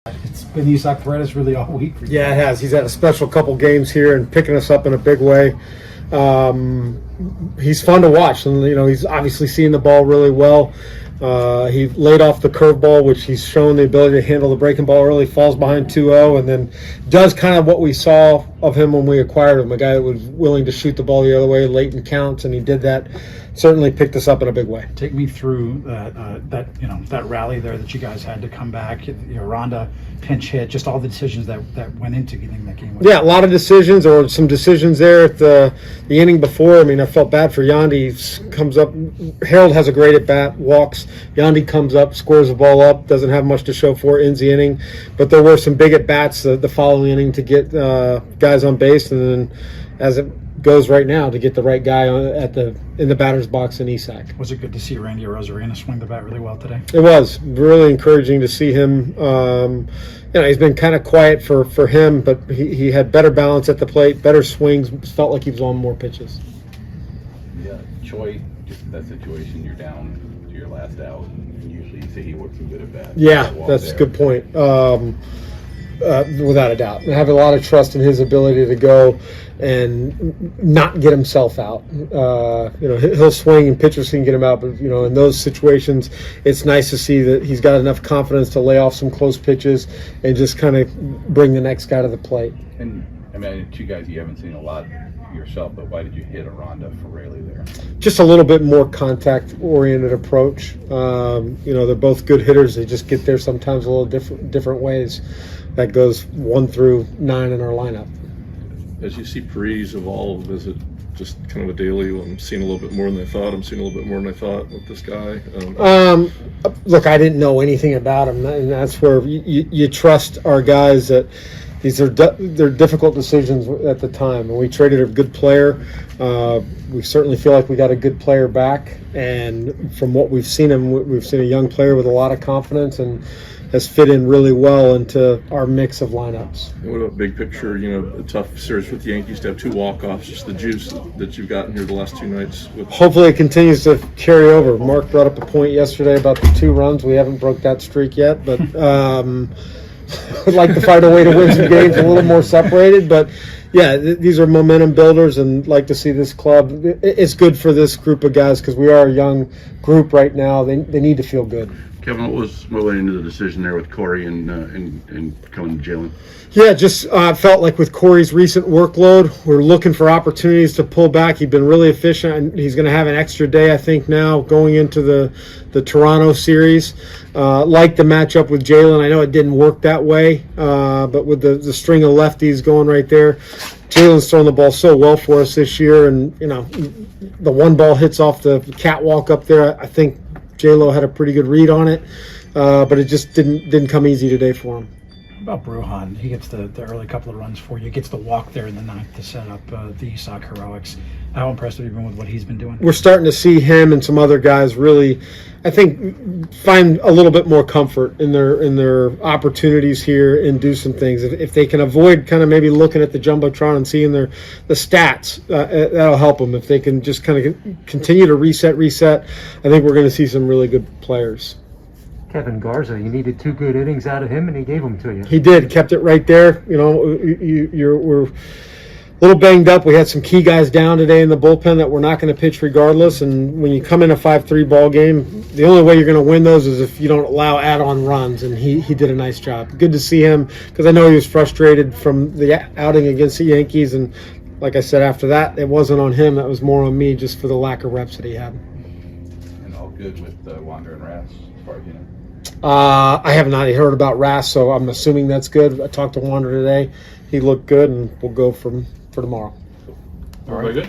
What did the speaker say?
It's been Isaac Paredes really all week for you. Yeah, it has. He's had a special couple games here and picking us up in a big way. He's fun to watch, and he's obviously seeing the ball really well. He laid off the curveball, which he's shown the ability to handle the breaking ball early, falls behind 2-0, and then does kind of what we saw of him when we acquired him, a guy that was willing to shoot the ball the other way late in counts, and he did that. Certainly picked us up in a big way. Take me through that rally there that you guys had to come back. Randa pinch hit, just all the decisions that went into getting that game. Yeah, a lot of decisions, or some decisions there at the inning before. I mean, I felt bad for Yandy. He comes up, Harold has a great at bat, walks. Yandy comes up, squares the ball up, doesn't have much to show for it, ends the inning. But there were some big at bats the following inning to get guys on base, and then as it goes right now, to get the right guy in the batter's box in Isak. Was it good to see Randy Arozarena swing the bat really well today? It was really encouraging to see him. He's been kind of quiet for him, but he had better balance at the plate, better swings, felt like he was on more pitches. Yeah, Choi, just that situation, you're down to your last out, and usually you see he works a good at bat. Yeah, that's a good point. Without a doubt, I have a lot of trust in his ability to go and not get himself out. He'll swing and pitchers can get him out, but in those situations, it's nice to see that he's got enough confidence to lay off some close pitches and just kind of bring the next guy to the plate. And I mean, two guys you haven't seen a lot yourself, but why did you hit Aranda for Rayleigh there? Just a little bit more contact-oriented approach. They're both good hitters. They just get there sometimes a little different ways. That goes 1 through 9 in our lineup. As you see Paredes evolve, is it just kind of a daily? I'm seeing a little bit more than I thought. I'm seeing a little bit more than I thought with this guy. Look, I didn't know anything about him, and that's where you trust our guys that they're difficult decisions at the time. And we traded a good player. We certainly feel like we got a good player back, and from what we've seen we've seen a young player with a lot of confidence and has fit in really well into our mix of lineups. What about big picture? A tough series with the Yankees to have 2 walk-offs. Just the juice that you've gotten here the last 2 nights. Hopefully it continues to carry over. Mark brought up a point yesterday about the 2 runs. We haven't broke that streak yet, but would like to find a way to win some games a little more separated. But yeah, these are momentum builders, and like to see this club. It's good for this group of guys because we are a young group right now. They need to feel good. Kevin, what went into the decision there with Corey and coming to Jalen? Yeah, just felt like with Corey's recent workload, we're looking for opportunities to pull back. He's been really efficient, and he's going to have an extra day, I think, now going into the Toronto series. Like the matchup with Jalen. I know it didn't work that way, but with the string of lefties going right there, Jalen's throwing the ball so well for us this year, and the one ball hits off the catwalk up there. I think J-Lo had a pretty good read on it, but it just didn't come easy today for him. About Brujan, he gets the early couple of runs for you, gets the walk there in the 9th to set up the Isak heroics. How impressed have you been with what he's been doing? We're starting to see him and some other guys really, I think, find a little bit more comfort in their opportunities here and do some things. If they can avoid kind of maybe looking at the Jumbotron and seeing the stats, that'll help them. If they can just kind of continue to reset, I think we're going to see some really good players. Kevin Garza, you needed 2 good innings out of him, and he gave them to you. He did, kept it right there. We're a little banged up. We had some key guys down today in the bullpen that we're not going to pitch regardless. And when you come in a 5-3 ball game, the only way you're going to win those is if you don't allow add-on runs. And he did a nice job. Good to see him because I know he was frustrated from the outing against the Yankees. And like I said, after that, it wasn't on him. That was more on me just for the lack of reps that he had. And all good with Wander and Rass, as far as you know? I have not heard about Rass, so I'm assuming that's good. I talked to Wander today. He looked good, and we'll go for tomorrow. All right, good.